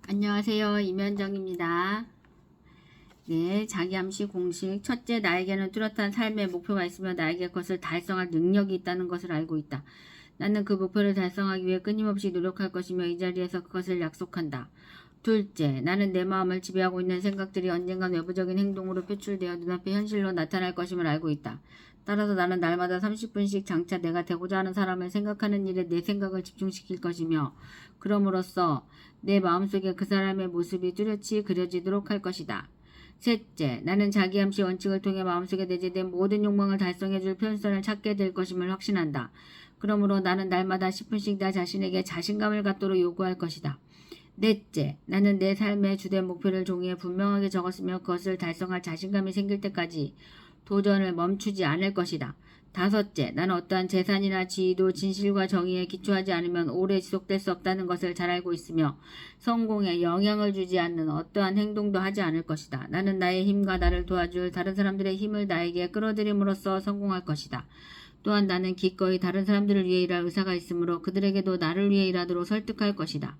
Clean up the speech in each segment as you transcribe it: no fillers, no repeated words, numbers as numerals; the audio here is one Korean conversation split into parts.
안녕하세요. 임현정입니다. 네, 자기암시 공식. 첫째, 나에게는 뚜렷한 삶의 목표가 있으며 나에게 그것을 달성할 능력이 있다는 것을 알고 있다. 나는 그 목표를 달성하기 위해 끊임없이 노력할 것이며 이 자리에서 그것을 약속한다. 둘째, 나는 내 마음을 지배하고 있는 생각들이 언젠가 외부적인 행동으로 표출되어 눈앞에 현실로 나타날 것임을 알고 있다. 따라서 나는 날마다 30분씩 장차 내가 되고자 하는 사람을 생각하는 일에 내 생각을 집중시킬 것이며 그럼으로써 내 마음속에 그 사람의 모습이 뚜렷이 그려지도록 할 것이다. 셋째, 나는 자기암시 원칙을 통해 마음속에 내재된 모든 욕망을 달성해줄 표현선을 찾게 될 것임을 확신한다. 그러므로 나는 날마다 10분씩 나 자신에게 자신감을 갖도록 요구할 것이다. 넷째, 나는 내 삶의 주된 목표를 종이에 분명하게 적었으며 그것을 달성할 자신감이 생길 때까지 도전을 멈추지 않을 것이다. 다섯째, 나는 어떠한 재산이나 지위도 진실과 정의에 기초하지 않으면 오래 지속될 수 없다는 것을 잘 알고 있으며 성공에 영향을 주지 않는 어떠한 행동도 하지 않을 것이다. 나는 나의 힘과 나를 도와줄 다른 사람들의 힘을 나에게 끌어들임으로써 성공할 것이다. 또한 나는 기꺼이 다른 사람들을 위해 일할 의사가 있으므로 그들에게도 나를 위해 일하도록 설득할 것이다.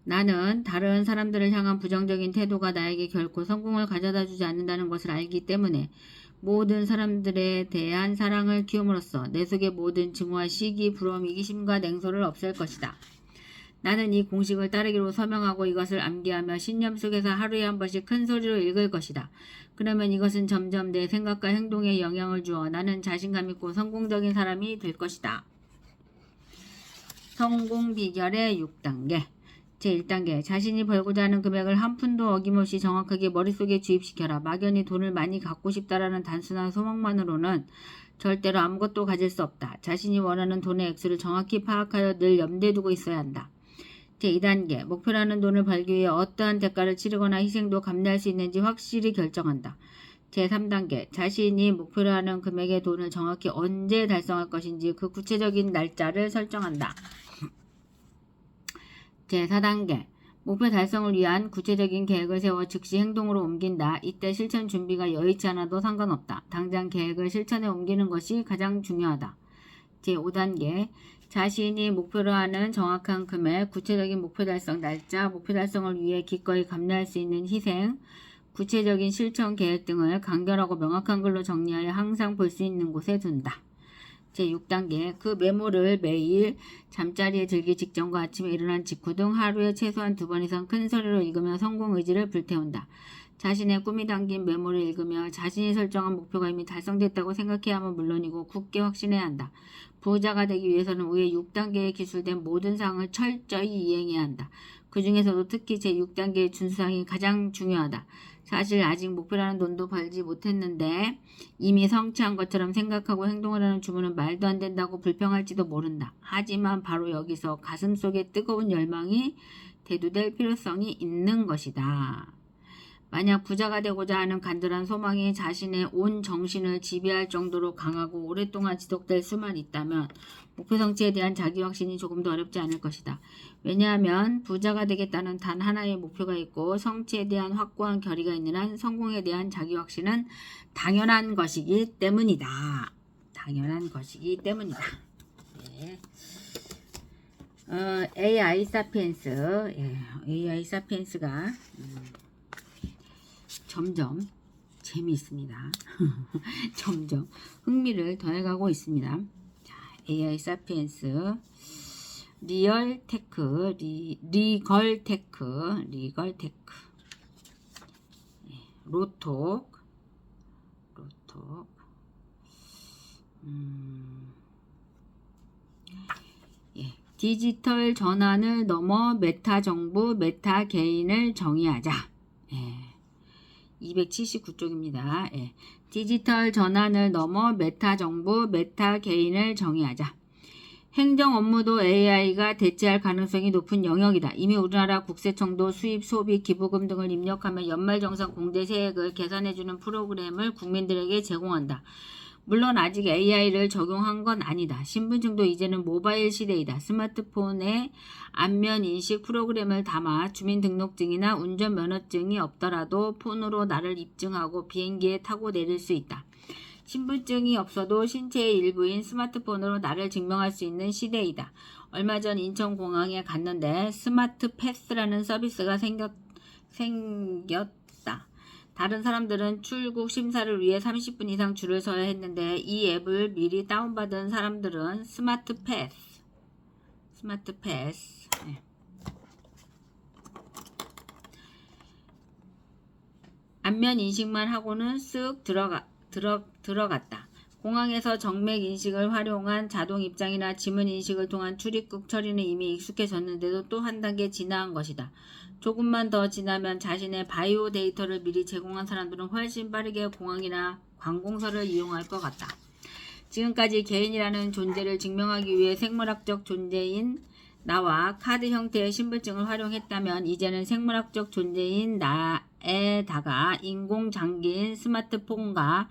나는 다른 사람들을 향한 부정적인 태도가 나에게 결코 성공을 가져다 주지 않는다는 것을 알기 때문에 모든 사람들에 대한 사랑을 키움으로써 내 속의 모든 증오와 시기, 부러움, 이기심과 냉소를 없앨 것이다. 나는 이 공식을 따르기로 서명하고 이것을 암기하며 신념 속에서 하루에 한 번씩 큰 소리로 읽을 것이다. 그러면 이것은 점점 내 생각과 행동에 영향을 주어 나는 자신감 있고 성공적인 사람이 될 것이다. 성공 비결의 6단계. 제1단계, 자신이 벌고자 하는 금액을 한 푼도 어김없이 정확하게 머릿속에 주입시켜라. 막연히 돈을 많이 갖고 싶다라는 단순한 소망만으로는 절대로 아무것도 가질 수 없다. 자신이 원하는 돈의 액수를 정확히 파악하여 늘 염두에 두고 있어야 한다. 제2단계, 목표라는 돈을 벌기 위해 어떠한 대가를 치르거나 희생도 감내할 수 있는지 확실히 결정한다. 제3단계, 자신이 목표로 하는 금액의 돈을 정확히 언제 달성할 것인지 그 구체적인 날짜를 설정한다. 제4단계, 목표 달성을 위한 구체적인 계획을 세워 즉시 행동으로 옮긴다. 이때 실천 준비가 여의치 않아도 상관없다. 당장 계획을 실천에 옮기는 것이 가장 중요하다. 제5단계, 자신이 목표로 하는 정확한 금액, 구체적인 목표 달성 날짜, 목표 달성을 위해 기꺼이 감내할 수 있는 희생, 구체적인 실천 계획 등을 간결하고 명확한 글로 정리하여 항상 볼 수 있는 곳에 둔다. 제6단계, 그 메모를 매일 잠자리에 들기 직전과 아침에 일어난 직후 등 하루에 최소한 2번 이상 큰 소리로 읽으며 성공 의지를 불태운다. 자신의 꿈이 담긴 메모를 읽으며 자신이 설정한 목표가 이미 달성됐다고 생각해야 하면 물론이고 굳게 확신해야 한다. 부자가 되기 위해서는 위의 6단계에 기술된 모든 사항을 철저히 이행해야 한다. 그 중에서도 특히 제6단계의 준수사항이 가장 중요하다. 사실 아직 목표라는 돈도 벌지 못했는데 이미 성취한 것처럼 생각하고 행동을 하는 주문은 말도 안 된다고 불평할지도 모른다. 하지만 바로 여기서 가슴속에 뜨거운 열망이 대두될 필요성이 있는 것이다. 만약 부자가 되고자 하는 간절한 소망이 자신의 온 정신을 지배할 정도로 강하고 오랫동안 지속될 수만 있다면 목표 성취에 대한 자기 확신이 조금도 어렵지 않을 것이다. 왜냐하면 부자가 되겠다는 단 하나의 목표가 있고 성취에 대한 확고한 결의가 있는 한 성공에 대한 자기 확신은 당연한 것이기 때문이다. 당연한 것이기 때문이다. 네. AI 사피엔스. AI 사피엔스가 점점 재미있습니다. 점점 흥미를 더해가고 있습니다. 자, AI 사피엔스 리걸테크 로톡 디지털 전환을 넘어 메타 정부, 메타 개인을 정의하자. 279쪽입니다. 디지털 전환을 넘어 메타 정부, 메타 개인을 정의하자. 행정 업무도 AI가 대체할 가능성이 높은 영역이다. 이미 우리나라 국세청도 수입, 소비, 기부금 등을 입력하면 연말정산 공제 세액을 계산해주는 프로그램을 국민들에게 제공한다. 물론 아직 AI를 적용한 건 아니다. 신분증도 이제는 모바일 시대이다. 스마트폰에 안면 인식 프로그램을 담아 주민등록증이나 운전면허증이 없더라도 폰으로 나를 입증하고 비행기에 타고 내릴 수 있다. 신분증이 없어도 신체의 일부인 스마트폰으로 나를 증명할 수 있는 시대이다. 얼마 전 인천공항에 갔는데 스마트 패스라는 서비스가 생겼다. 다른 사람들은 출국 심사를 위해 30분 이상 줄을 서야 했는데 이 앱을 미리 다운받은 사람들은 스마트 패스. 네. 안면 인식만 하고는 쓱 들어갔다. 공항에서 정맥 인식을 활용한 자동 입장이나 지문 인식을 통한 출입국 처리는 이미 익숙해졌는데도 또 한 단계 진화한 것이다. 조금만 더 지나면 자신의 바이오 데이터를 미리 제공한 사람들은 훨씬 빠르게 공항이나 관공서를 이용할 것 같다. 지금까지 개인이라는 존재를 증명하기 위해 생물학적 존재인 나와 카드 형태의 신분증을 활용했다면 이제는 생물학적 존재인 나에다가 인공장기인 스마트폰과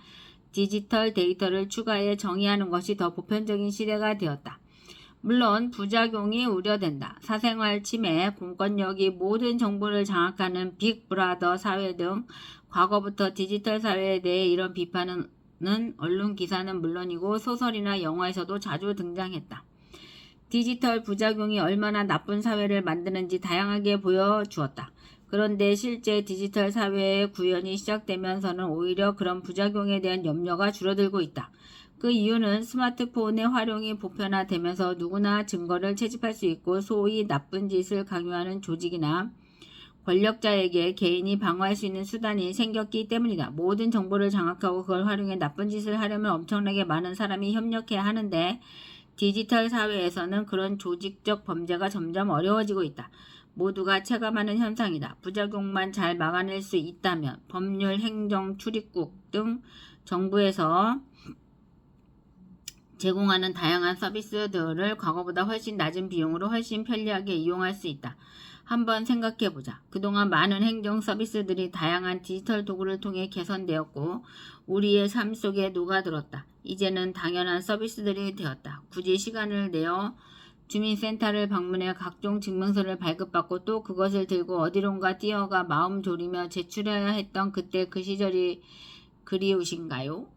디지털 데이터를 추가해 정의하는 것이 더 보편적인 시대가 되었다. 물론 부작용이 우려된다. 사생활 침해, 공권력이 모든 정보를 장악하는 빅브라더 사회 등 과거부터 디지털 사회에 대해 이런 비판은 언론 기사는 물론이고 소설이나 영화에서도 자주 등장했다. 디지털 부작용이 얼마나 나쁜 사회를 만드는지 다양하게 보여주었다. 그런데 실제 디지털 사회의 구현이 시작되면서는 오히려 그런 부작용에 대한 염려가 줄어들고 있다. 그 이유는 스마트폰의 활용이 보편화되면서 누구나 증거를 채집할 수 있고 소위 나쁜 짓을 강요하는 조직이나 권력자에게 개인이 방어할 수 있는 수단이 생겼기 때문이다. 모든 정보를 장악하고 그걸 활용해 나쁜 짓을 하려면 엄청나게 많은 사람이 협력해야 하는데 디지털 사회에서는 그런 조직적 범죄가 점점 어려워지고 있다. 모두가 체감하는 현상이다. 부작용만 잘 막아낼 수 있다면 법률, 행정, 출입국 등 정부에서 제공하는 다양한 서비스들을 과거보다 훨씬 낮은 비용으로 훨씬 편리하게 이용할 수 있다. 한번 생각해보자. 그동안 많은 행정 서비스들이 다양한 디지털 도구를 통해 개선되었고 우리의 삶 속에 녹아들었다. 이제는 당연한 서비스들이 되었다. 굳이 시간을 내어 주민센터를 방문해 각종 증명서를 발급받고 또 그것을 들고 어디론가 뛰어가 마음 졸이며 제출해야 했던 그때 그 시절이 그리우신가요?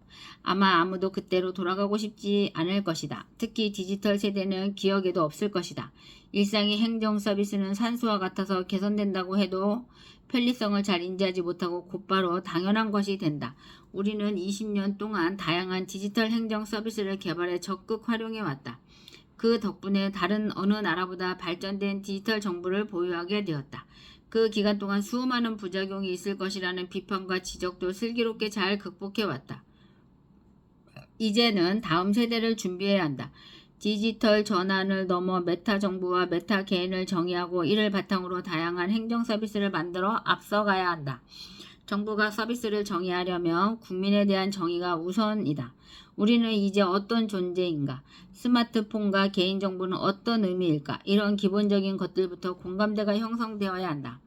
아마 아무도 그때로 돌아가고 싶지 않을 것이다. 특히 디지털 세대는 기억에도 없을 것이다. 일상의 행정 서비스는 산수와 같아서 개선된다고 해도 편리성을 잘 인지하지 못하고 곧바로 당연한 것이 된다. 우리는 20년 동안 다양한 디지털 행정 서비스를 개발해 적극 활용해왔다. 그 덕분에 다른 어느 나라보다 발전된 디지털 정보를 보유하게 되었다. 그 기간 동안 수많은 부작용이 있을 것이라는 비판과 지적도 슬기롭게 잘 극복해왔다. 이제는 다음 세대를 준비해야 한다. 디지털 전환을 넘어 메타 정부와 메타 개인을 정의하고 이를 바탕으로 다양한 행정 서비스를 만들어 앞서가야 한다. 정부가 서비스를 정의하려면 국민에 대한 정의가 우선이다. 우리는 이제 어떤 존재인가? 스마트폰과 개인정보는 어떤 의미일까? 이런 기본적인 것들부터 공감대가 형성되어야 한다.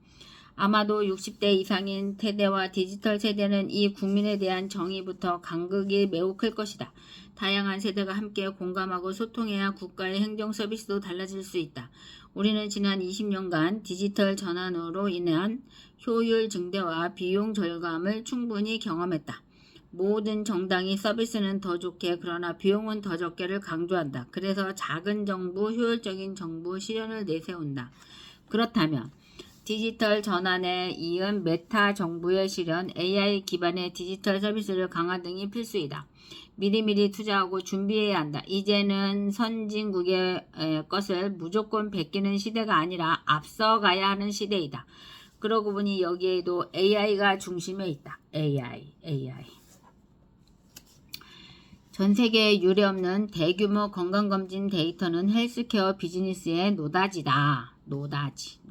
아마도 60대 이상인 세대와 디지털 세대는 이 국민에 대한 정의부터 간극이 매우 클 것이다. 다양한 세대가 함께 공감하고 소통해야 국가의 행정 서비스도 달라질 수 있다. 우리는 지난 20년간 디지털 전환으로 인한 효율 증대와 비용 절감을 충분히 경험했다. 모든 정당이 서비스는 더 좋게 그러나 비용은 더 적게를 강조한다. 그래서 작은 정부, 효율적인 정부 실현을 내세운다. 그렇다면 디지털 전환에 이은 메타 정부의 실현, AI 기반의 디지털 서비스를 강화 등이 필수이다. 미리미리 투자하고 준비해야 한다. 이제는 선진국의 것을 무조건 베끼는 시대가 아니라 앞서가야 하는 시대이다. 그러고 보니 여기에도 AI가 중심에 있다. AI. 전 세계에 유례없는 대규모 건강검진 데이터는 헬스케어 비즈니스의 노다지다. 노다지.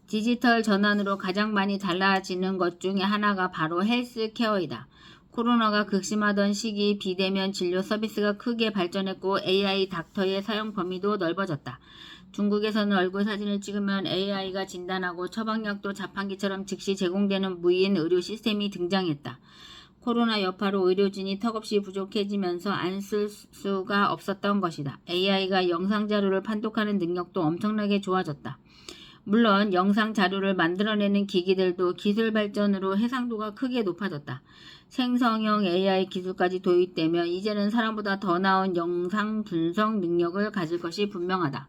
디지털 전환으로 가장 많이 달라지는 것 중에 하나가 바로 헬스케어이다. 코로나가 극심하던 시기 비대면 진료 서비스가 크게 발전했고 AI 닥터의 사용 범위도 넓어졌다. 중국에서는 얼굴 사진을 찍으면 AI가 진단하고 처방약도 자판기처럼 즉시 제공되는 무인 의료 시스템이 등장했다. 코로나 여파로 의료진이 턱없이 부족해지면서 안 쓸 수가 없었던 것이다. AI가 영상 자료를 판독하는 능력도 엄청나게 좋아졌다. 물론 영상 자료를 만들어내는 기기들도 기술 발전으로 해상도가 크게 높아졌다. 생성형 AI 기술까지 도입되면 이제는 사람보다 더 나은 영상 분석 능력을 가질 것이 분명하다.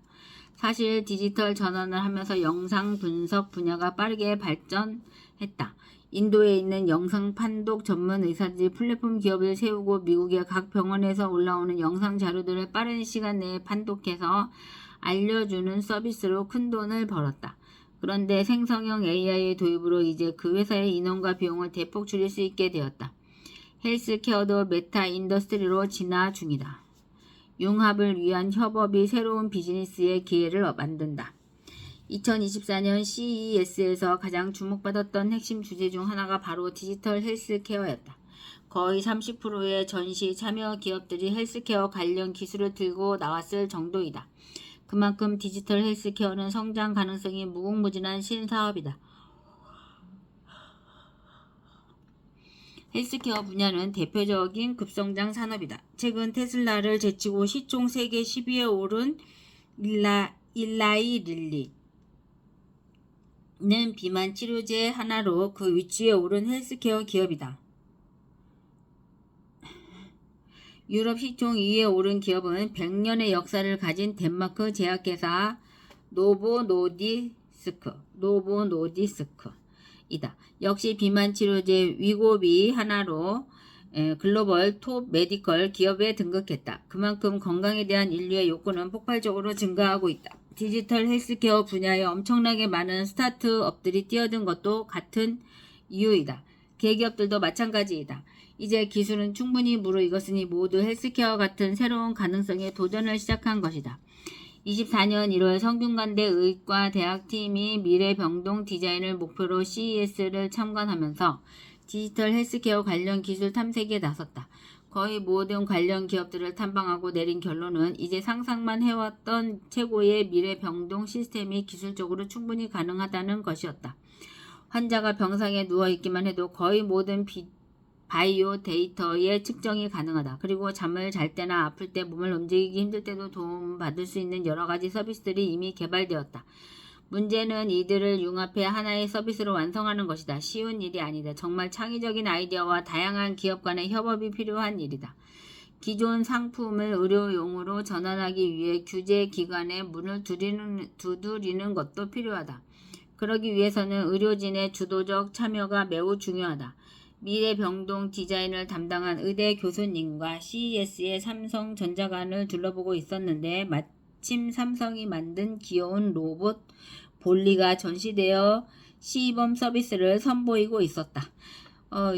사실 디지털 전환을 하면서 영상 분석 분야가 빠르게 발전했다. 인도에 있는 영상 판독 전문 의사들이 플랫폼 기업을 세우고 미국의 각 병원에서 올라오는 영상 자료들을 빠른 시간 내에 판독해서 알려주는 서비스로 큰 돈을 벌었다. 그런데 생성형 AI의 도입으로 이제 그 회사의 인원과 비용을 대폭 줄일 수 있게 되었다. 헬스케어도 메타 인더스트리로 진화 중이다. 융합을 위한 협업이 새로운 비즈니스의 기회를 만든다. 2024년 CES에서 가장 주목받았던 핵심 주제 중 하나가 바로 디지털 헬스케어였다. 거의 30%의 전시 참여 기업들이 헬스케어 관련 기술을 들고 나왔을 정도이다. 그만큼 디지털 헬스케어는 성장 가능성이 무궁무진한 신사업이다. 헬스케어 분야는 대표적인 급성장 산업이다. 최근 테슬라를 제치고 시총 세계 10위에 오른 일라이 릴리는 비만 치료제 하나로 그 위치에 오른 헬스케어 기업이다. 유럽 시총 2위에 오른 기업은 100년의 역사를 가진 덴마크 제약회사 노보노디스크이다. 역시 비만 치료제 위고비 하나로 글로벌 톱 메디컬 기업에 등극했다. 그만큼 건강에 대한 인류의 욕구는 폭발적으로 증가하고 있다. 디지털 헬스케어 분야에 엄청나게 많은 스타트업들이 뛰어든 것도 같은 이유이다. 대기업들도 마찬가지이다. 이제 기술은 충분히 무르익었으니 모두 헬스케어 같은 새로운 가능성에 도전을 시작한 것이다. 24년 1월 성균관대 의과대학팀이 미래병동 디자인을 목표로 CES를 참관하면서 디지털 헬스케어 관련 기술 탐색에 나섰다. 거의 모든 관련 기업들을 탐방하고 내린 결론은 이제 상상만 해왔던 최고의 미래병동 시스템이 기술적으로 충분히 가능하다는 것이었다. 환자가 병상에 누워있기만 해도 거의 모든 바이오 데이터의 측정이 가능하다. 그리고 잠을 잘 때나 아플 때 몸을 움직이기 힘들 때도 도움받을 수 있는 여러 가지 서비스들이 이미 개발되었다. 문제는 이들을 융합해 하나의 서비스로 완성하는 것이다. 쉬운 일이 아니다. 정말 창의적인 아이디어와 다양한 기업 간의 협업이 필요한 일이다. 기존 상품을 의료용으로 전환하기 위해 규제 기관에 문을 두드리는 것도 필요하다. 그러기 위해서는 의료진의 주도적 참여가 매우 중요하다. 미래병동 디자인을 담당한 의대 교수님과 CES의 삼성전자관을 둘러보고 있었는데 마침 삼성이 만든 귀여운 로봇 볼리가 전시되어 시범 서비스를 선보이고 있었다.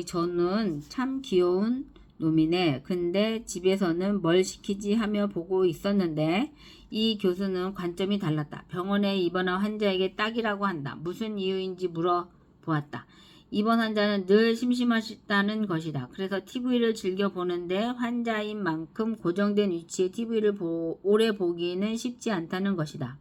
저는 참 귀여운 놈이네. 근데 집에서는 뭘 시키지 하며 보고 있었는데 이 교수는 관점이 달랐다. 병원에 입원한 환자에게 딱이라고 한다. 무슨 이유인지 물어보았다. 입원 환자는 늘 심심하다는 것이다. 그래서 TV를 즐겨 보는데 환자인 만큼 고정된 위치에 TV를 오래 보기는 쉽지 않다는 것이다.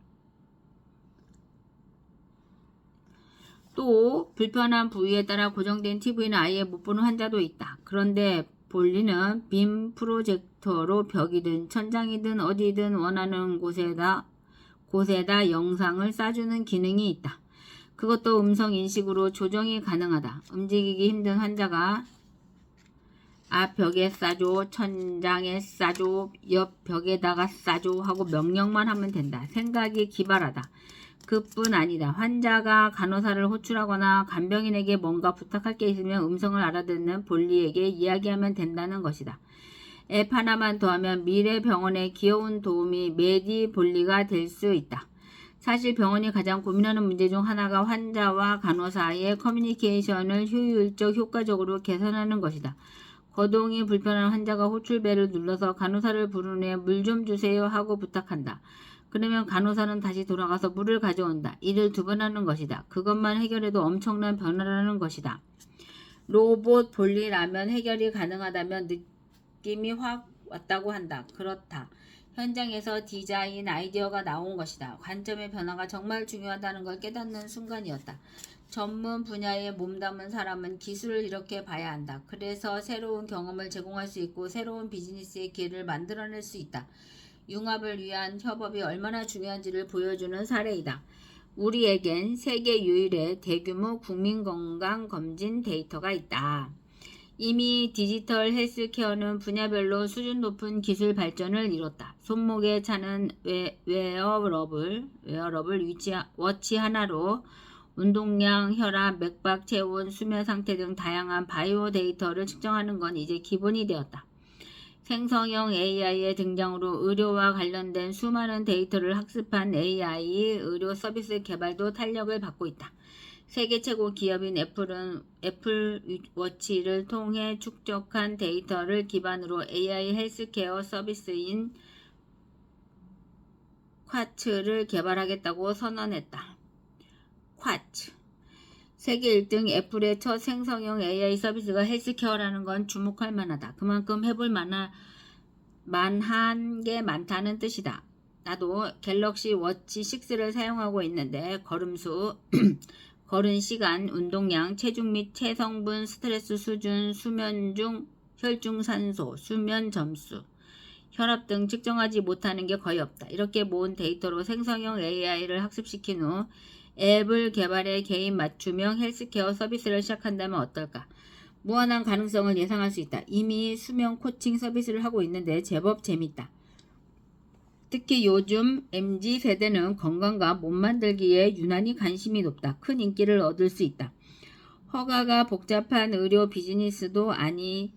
또 불편한 부위에 따라 고정된 TV는 아예 못 보는 환자도 있다. 그런데 볼리는 빔 프로젝터로 벽이든 천장이든 어디든 원하는 곳에다 영상을 쏴주는 기능이 있다. 그것도 음성 인식으로 조정이 가능하다. 움직이기 힘든 환자가 앞 벽에 쏴줘, 천장에 쏴줘, 옆 벽에다가 쏴줘 하고 명령만 하면 된다. 생각이 기발하다. 그뿐 아니다. 환자가 간호사를 호출하거나 간병인에게 뭔가 부탁할 게 있으면 음성을 알아듣는 볼리에게 이야기하면 된다는 것이다. 앱 하나만 더하면 미래 병원의 귀여운 도움이 메디 볼리가 될 수 있다. 사실 병원이 가장 고민하는 문제 중 하나가 환자와 간호사의 커뮤니케이션을 효율적, 효과적으로 개선하는 것이다. 거동이 불편한 환자가 호출벨을 눌러서 간호사를 부른 후에 물 좀 주세요 하고 부탁한다. 그러면 간호사는 다시 돌아가서 물을 가져온다. 이를 2번 하는 것이다. 그것만 해결해도 엄청난 변화라는 것이다. 로봇 볼리라면 해결이 가능하다면 느낌이 확 왔다고 한다. 그렇다. 현장에서 디자인 아이디어가 나온 것이다. 관점의 변화가 정말 중요하다는 걸 깨닫는 순간이었다. 전문 분야에 몸담은 사람은 기술을 이렇게 봐야 한다. 그래서 새로운 경험을 제공할 수 있고 새로운 비즈니스의 기회를 만들어낼 수 있다. 융합을 위한 협업이 얼마나 중요한지를 보여주는 사례이다. 우리에겐 세계 유일의 대규모 국민건강검진 데이터가 있다. 이미 디지털 헬스케어는 분야별로 수준 높은 기술 발전을 이뤘다. 손목에 차는 웨어러블 워치 하나로 운동량, 혈압, 맥박, 체온, 수면 상태 등 다양한 바이오 데이터를 측정하는 건 이제 기본이 되었다. 생성형 AI의 등장으로 의료와 관련된 수많은 데이터를 학습한 AI 의료 서비스 개발도 탄력을 받고 있다. 세계 최고 기업인 애플은 애플워치를 통해 축적한 데이터를 기반으로 AI 헬스케어 서비스인 쿼츠를 개발하겠다고 선언했다. 쿼츠. 세계 1등 애플의 첫 생성형 AI 서비스가 헬스케어라는 건 주목할 만하다. 그만큼 해볼 만한 게 많다는 뜻이다. 나도 갤럭시 워치 6를 사용하고 있는데 걸음수, 걸은 시간, 운동량, 체중 및 체성분, 스트레스 수준, 수면 중 혈중산소, 수면 점수, 혈압 등 측정하지 못하는 게 거의 없다. 이렇게 모은 데이터로 생성형 AI를 학습시킨 후 앱을 개발해 개인 맞춤형 헬스케어 서비스를 시작한다면 어떨까? 무한한 가능성을 예상할 수 있다. 이미 수면 코칭 서비스를 하고 있는데 제법 재밌다. 특히 요즘 MZ세대는 건강과 몸 만들기에 유난히 관심이 높다. 큰 인기를 얻을 수 있다. 허가가 복잡한 의료 비즈니스도 아니다.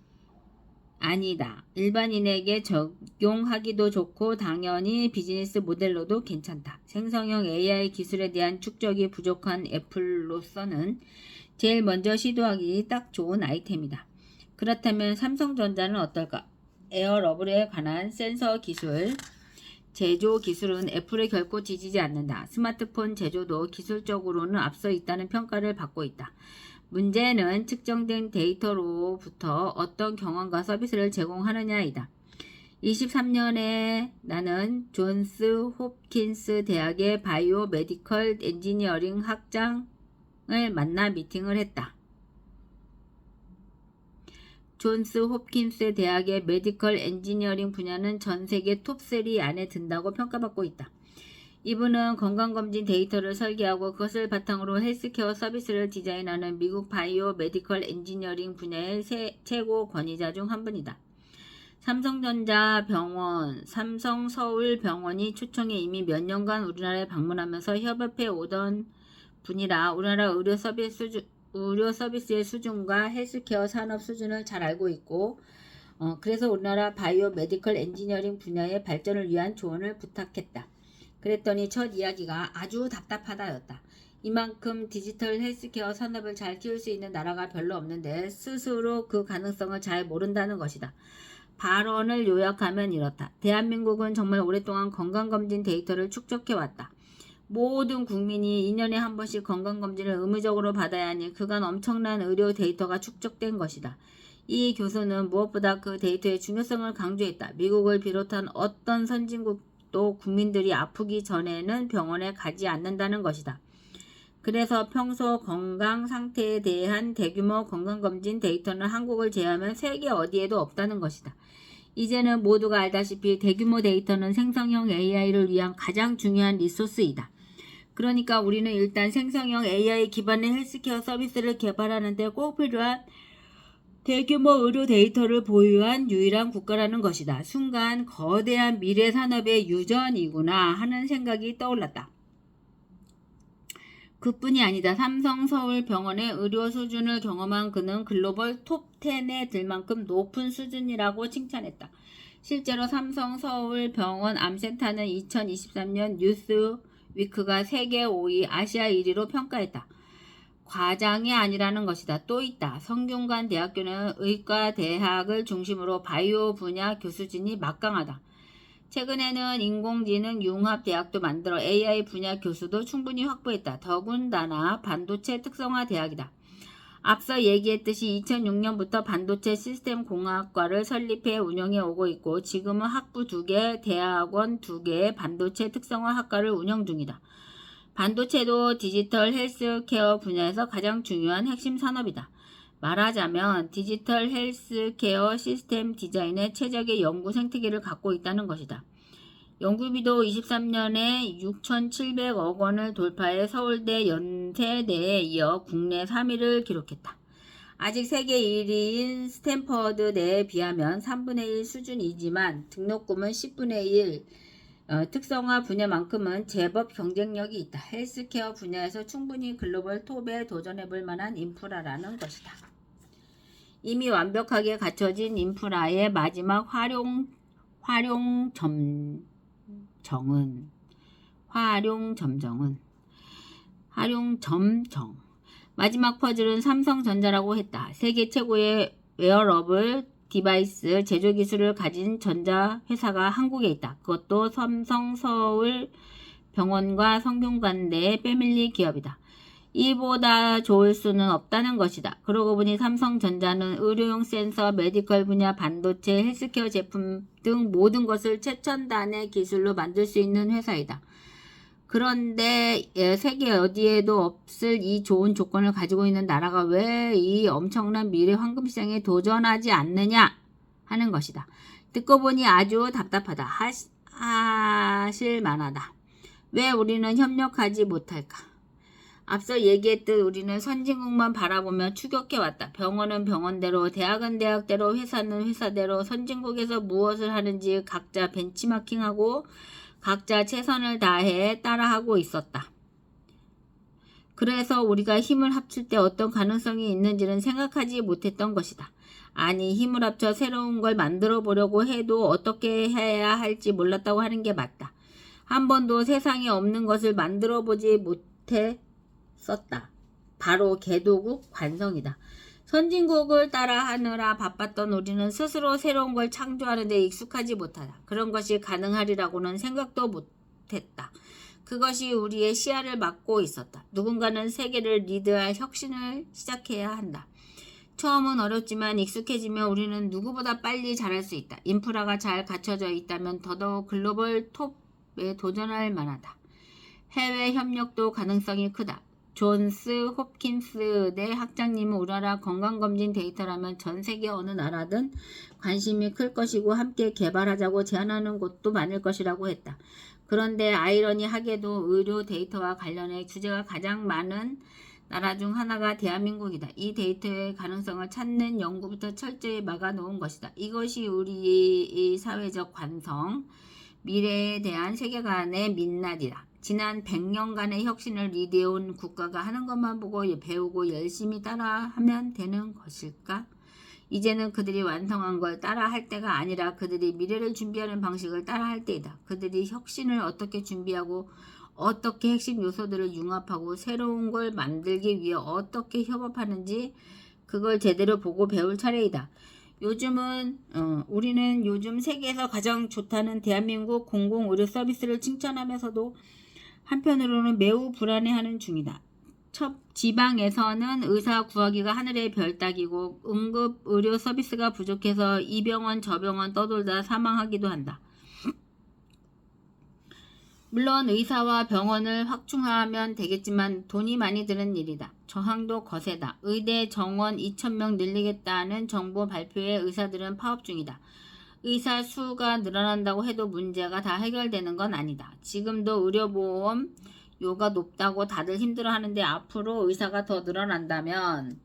일반인에게 적용하기도 좋고 당연히 비즈니스 모델로도 괜찮다. 생성형 AI 기술에 대한 축적이 부족한 애플로서는 제일 먼저 시도하기 딱 좋은 아이템이다. 그렇다면 삼성전자는 어떨까? 에어러블에 관한 센서 기술, 제조 기술은 애플을 결코 뒤지지 않는다. 스마트폰 제조도 기술적으로는 앞서 있다는 평가를 받고 있다. 문제는 측정된 데이터로부터 어떤 경험과 서비스를 제공하느냐이다. 23년에 나는 존스 홉킨스 대학의 바이오 메디컬 엔지니어링 학장을 만나 미팅을 했다. 존스 홉킨스 대학의 메디컬 엔지니어링 분야는 전 세계 톱3 안에 든다고 평가받고 있다. 이분은 건강검진 데이터를 설계하고 그것을 바탕으로 헬스케어 서비스를 디자인하는 미국 바이오 메디컬 엔지니어링 분야의 최고 권위자 중 한 분이다. 삼성전자 병원, 삼성서울병원이 초청해 이미 몇 년간 우리나라에 방문하면서 협업해 오던 분이라 우리나라 의료 서비스의 수준과 헬스케어 산업 수준을 잘 알고 있고 그래서 우리나라 바이오 메디컬 엔지니어링 분야의 발전을 위한 조언을 부탁했다. 그랬더니 첫 이야기가 아주 답답하다였다. 이만큼 디지털 헬스케어 산업을 잘 키울 수 있는 나라가 별로 없는데 스스로 그 가능성을 잘 모른다는 것이다. 발언을 요약하면 이렇다. 대한민국은 정말 오랫동안 건강검진 데이터를 축적해왔다. 모든 국민이 2년에 한 번씩 건강검진을 의무적으로 받아야 하니 그간 엄청난 의료 데이터가 축적된 것이다. 이 교수는 무엇보다 그 데이터의 중요성을 강조했다. 미국을 비롯한 어떤 선진국도 국민들이 아프기 전에는 병원에 가지 않는다는 것이다. 그래서 평소 건강 상태에 대한 대규모 건강검진 데이터는 한국을 제외하면 세계 어디에도 없다는 것이다. 이제는 모두가 알다시피 대규모 데이터는 생성형 AI를 위한 가장 중요한 리소스이다. 그러니까 우리는 일단 생성형 AI 기반의 헬스케어 서비스를 개발하는 데 꼭 필요한 대규모 의료 데이터를 보유한 유일한 국가라는 것이다. 순간 거대한 미래 산업의 유전이구나 하는 생각이 떠올랐다. 그뿐이 아니다. 삼성서울병원의 의료 수준을 경험한 그는 글로벌 톱10에 들 만큼 높은 수준이라고 칭찬했다. 실제로 삼성서울병원 암센터는 2023년 뉴스위크가 세계 5위, 아시아 1위로 평가했다. 과장이 아니라는 것이다. 또 있다. 성균관 대학교는 의과대학을 중심으로 바이오 분야 교수진이 막강하다. 최근에는 인공지능 융합대학도 만들어 AI 분야 교수도 충분히 확보했다. 더군다나 반도체 특성화 대학이다. 앞서 얘기했듯이 2006년부터 반도체 시스템 공학과를 설립해 운영해 오고 있고 지금은 학부 2개, 대학원 2개의 반도체 특성화 학과를 운영 중이다. 반도체도 디지털 헬스케어 분야에서 가장 중요한 핵심 산업이다. 말하자면 디지털 헬스케어 시스템 디자인에 최적의 연구 생태계를 갖고 있다는 것이다. 연구비도 23년에 6,700억 원을 돌파해 서울대 연세대에 이어 국내 3위를 기록했다. 아직 세계 1위인 스탠퍼드대에 비하면 3분의 1 수준이지만 등록금은 10분의 1, 특성화 분야만큼은 제법 경쟁력이 있다. 헬스케어 분야에서 충분히 글로벌 톱에 도전해볼 만한 인프라라는 것이다. 이미 완벽하게 갖춰진 인프라의 마지막 마지막 퍼즐은 삼성전자라고 했다. 세계 최고의 웨어러블 디바이스 제조 기술을 가진 전자 회사가 한국에 있다. 그것도 삼성 서울 병원과 성균관대 패밀리 기업이다. 이보다 좋을 수는 없다는 것이다. 그러고 보니 삼성전자는 의료용 센서, 메디컬 분야, 반도체, 헬스케어 제품 등 모든 것을 최첨단의 기술로 만들 수 있는 회사이다. 그런데 세계 어디에도 없을 이 좋은 조건을 가지고 있는 나라가 왜 이 엄청난 미래 황금시장에 도전하지 않느냐 하는 것이다. 듣고 보니 아주 답답하다. 하실만하다. 왜 우리는 협력하지 못할까? 앞서 얘기했듯 우리는 선진국만 바라보며 추격해왔다. 병원은 병원대로, 대학은 대학대로, 회사는 회사대로 선진국에서 무엇을 하는지 각자 벤치마킹하고 각자 최선을 다해 따라하고 있었다. 그래서 우리가 힘을 합칠 때 어떤 가능성이 있는지는 생각하지 못했던 것이다. 아니, 힘을 합쳐 새로운 걸 만들어 보려고 해도 어떻게 해야 할지 몰랐다고 하는 게 맞다. 한 번도 세상에 없는 것을 만들어 보지 못했었다. 바로 개도국 관성이다. 선진국을 따라하느라 바빴던 우리는 스스로 새로운 걸 창조하는 데 익숙하지 못하다. 그런 것이 가능하리라고는 생각도 못했다. 그것이 우리의 시야를 막고 있었다. 누군가는 세계를 리드할 혁신을 시작해야 한다. 처음은 어렵지만 익숙해지면 우리는 누구보다 빨리 잘할 수 있다. 인프라가 잘 갖춰져 있다면 더더욱 글로벌 톱에 도전할 만하다. 해외 협력도 가능성이 크다. 존스 홉킨스대 학장님은 우리나라 건강검진 데이터라면 전 세계 어느 나라든 관심이 클 것이고 함께 개발하자고 제안하는 곳도 많을 것이라고 했다. 그런데 아이러니하게도 의료 데이터와 관련해 규제가 가장 많은 나라 중 하나가 대한민국이다. 이 데이터의 가능성을 찾는 연구부터 철저히 막아놓은 것이다. 이것이 우리의 사회적 관성, 미래에 대한 세계관의 민낯이다. 지난 100년간의 혁신을 리드해온 국가가 하는 것만 보고 배우고 열심히 따라하면 되는 것일까? 이제는 그들이 완성한 걸 따라할 때가 아니라 그들이 미래를 준비하는 방식을 따라할 때이다. 그들이 혁신을 어떻게 준비하고 어떻게 핵심 요소들을 융합하고 새로운 걸 만들기 위해 어떻게 협업하는지 그걸 제대로 보고 배울 차례이다. 우리는 요즘 세계에서 가장 좋다는 대한민국 공공의료 서비스를 칭찬하면서도 한편으로는 매우 불안해하는 중이다. 지방에서는 의사 구하기가 하늘의 별 따기고 응급 의료 서비스가 부족해서 이 병원 저 병원 떠돌다 사망하기도 한다. 물론 의사와 병원을 확충하면 되겠지만 돈이 많이 드는 일이다. 저항도 거세다. 의대 정원 2,000명 늘리겠다는 정부 발표에 의사들은 파업 중이다. 의사 수가 늘어난다고 해도 문제가 다 해결되는 건 아니다. 지금도 의료보험료가 높다고 다들 힘들어하는데 앞으로 의사가 더 늘어난다면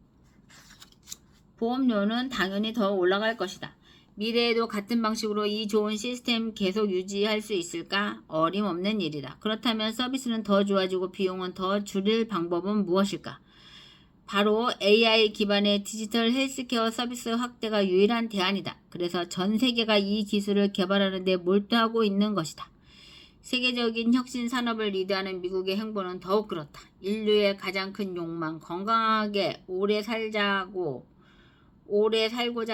보험료는 당연히 더 올라갈 것이다. 미래에도 같은 방식으로 이 좋은 시스템 계속 유지할 수 있을까? 어림없는 일이다. 그렇다면 서비스는 더 좋아지고 비용은 더 줄일 방법은 무엇일까? 바로 AI 기반의 디지털 헬스케어 서비스 확대가 유일한 대안이다. 그래서 전 세계가 이 기술을 개발하는 데 몰두하고 있는 것이다. 세계적인 혁신 산업을 리드하는 미국의 행보는 더욱 그렇다. 인류의 가장 큰 욕망, 건강하게 오래 살고자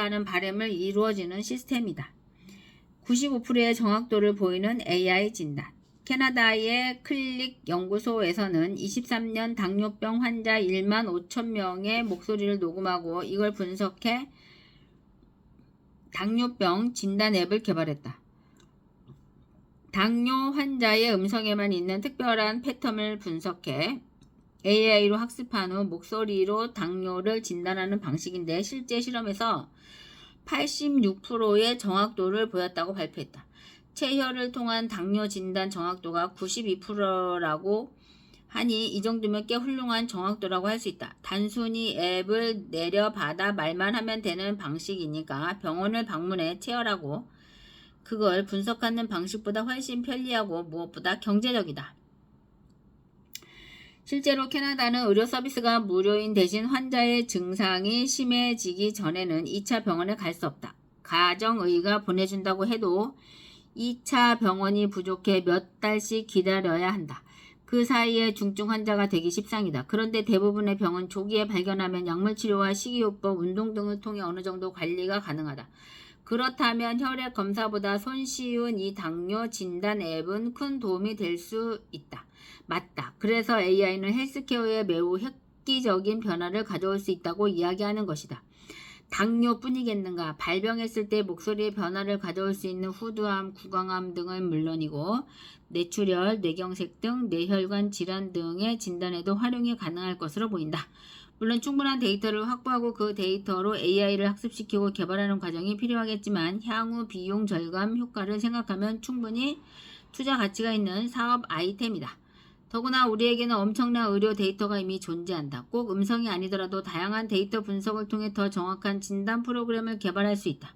하는 바람을 이루어지는 시스템이다. 95%의 정확도를 보이는 AI 진단. 캐나다의 클릭 연구소에서는 23년 당뇨병 환자 1만 5천 명의 목소리를 녹음하고 이걸 분석해 당뇨병 진단 앱을 개발했다. 당뇨 환자의 음성에만 있는 특별한 패턴을 분석해 AI로 학습한 후 목소리로 당뇨를 진단하는 방식인데 실제 실험에서 86%의 정확도를 보였다고 발표했다. 체혈을 통한 당뇨 진단 정확도가 92%라고 하니 이 정도면 꽤 훌륭한 정확도라고 할 수 있다. 단순히 앱을 내려받아 말만 하면 되는 방식이니까 병원을 방문해 체열하고 그걸 분석하는 방식보다 훨씬 편리하고 무엇보다 경제적이다. 실제로 캐나다는 의료 서비스가 무료인 대신 환자의 증상이 심해지기 전에는 2차 병원에 갈 수 없다. 가정의가 보내준다고 해도 2차 병원이 부족해 몇 달씩 기다려야 한다. 그 사이에 중증 환자가 되기 십상이다. 그런데 대부분의 병은 조기에 발견하면 약물치료와 식이요법, 운동 등을 통해 어느 정도 관리가 가능하다. 그렇다면 혈액 검사보다 손쉬운 이 당뇨 진단 앱은 큰 도움이 될 수 있다. 맞다. 그래서 AI는 헬스케어에 매우 획기적인 변화를 가져올 수 있다고 이야기하는 것이다. 당뇨뿐이겠는가? 발병했을 때 목소리의 변화를 가져올 수 있는 후두암, 구강암 등은 물론이고 뇌출혈, 뇌경색 등 뇌혈관 질환 등의 진단에도 활용이 가능할 것으로 보인다. 물론 충분한 데이터를 확보하고 그 데이터로 AI를 학습시키고 개발하는 과정이 필요하겠지만 향후 비용 절감 효과를 생각하면 충분히 투자 가치가 있는 사업 아이템이다. 더구나 우리에게는 엄청난 의료 데이터가 이미 존재한다. 꼭 음성이 아니더라도 다양한 데이터 분석을 통해 더 정확한 진단 프로그램을 개발할 수 있다.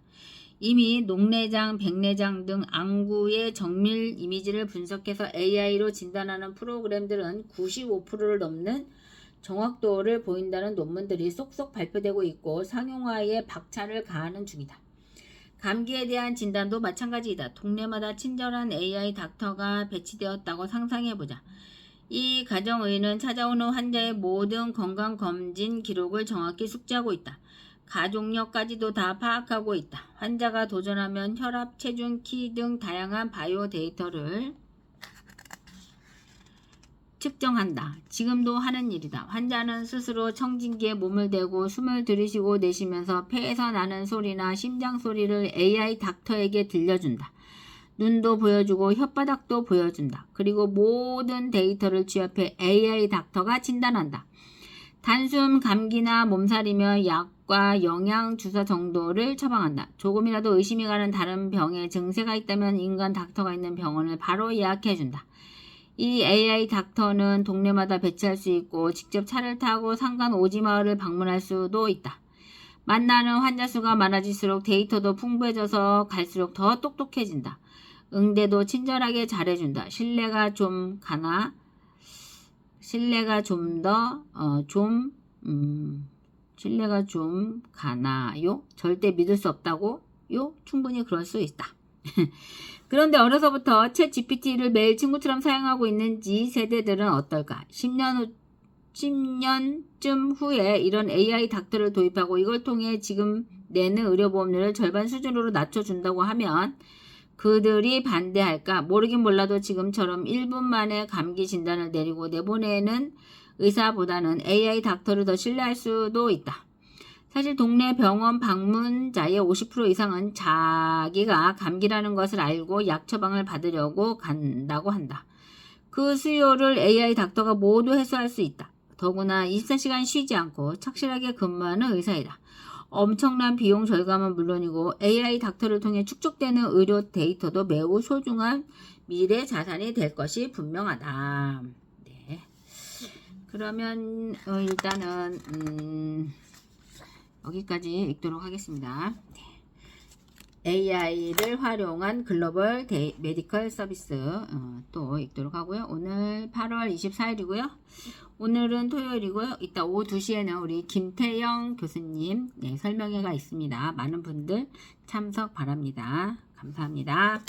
이미 녹내장, 백내장 등 안구의 정밀 이미지를 분석해서 AI로 진단하는 프로그램들은 95%를 넘는 정확도를 보인다는 논문들이 쏙쏙 발표되고 있고 상용화에 박차를 가하는 중이다. 감기에 대한 진단도 마찬가지이다. 동네마다 친절한 AI 닥터가 배치되었다고 상상해보자. 이 가정의는 찾아오는 환자의 모든 건강검진 기록을 정확히 숙지하고 있다. 가족력까지도 다 파악하고 있다. 환자가 도전하면 혈압, 체중, 키 등 다양한 바이오 데이터를 측정한다. 지금도 하는 일이다. 환자는 스스로 청진기에 몸을 대고 숨을 들이쉬고 내쉬면서 폐에서 나는 소리나 심장 소리를 AI 닥터에게 들려준다. 눈도 보여주고 혓바닥도 보여준다. 그리고 모든 데이터를 취합해 AI 닥터가 진단한다. 단순 감기나 몸살이면 약과 영양주사 정도를 처방한다. 조금이라도 의심이 가는 다른 병의 증세가 있다면 인간 닥터가 있는 병원을 바로 예약해준다. 이 AI 닥터는 동네마다 배치할 수 있고 직접 차를 타고 산간 오지마을을 방문할 수도 있다. 만나는 환자 수가 많아질수록 데이터도 풍부해져서 갈수록 더 똑똑해진다. 응대도 친절하게 잘해준다. 신뢰가 좀 가나요? 절대 믿을 수 없다고요? 충분히 그럴 수 있다. 그런데 어려서부터 챗 GPT를 매일 친구처럼 사용하고 있는 Z세대들은 어떨까? 10년쯤 후에 이런 AI 닥터를 도입하고 이걸 통해 지금 내는 의료보험료를 절반 수준으로 낮춰준다고 하면 그들이 반대할까? 모르긴 몰라도 지금처럼 1분 만에 감기 진단을 내리고 내보내는 의사보다는 AI 닥터를 더 신뢰할 수도 있다. 사실 동네 병원 방문자의 50% 이상은 자기가 감기라는 것을 알고 약 처방을 받으려고 간다고 한다. 그 수요를 AI 닥터가 모두 해소할 수 있다. 더구나 24시간 쉬지 않고 착실하게 근무하는 의사이다. 엄청난 비용 절감은 물론이고 AI 닥터를 통해 축적되는 의료 데이터도 매우 소중한 미래 자산이 될 것이 분명하다. 네. 그러면 일단은 여기까지 읽도록 하겠습니다. AI를 활용한 글로벌 메디컬 서비스 또 읽도록 하고요. 오늘 8월 24일이고요. 오늘은 토요일이고요. 이따 오후 2시에는 우리 김태영 교수님 설명회가 있습니다. 많은 분들 참석 바랍니다. 감사합니다.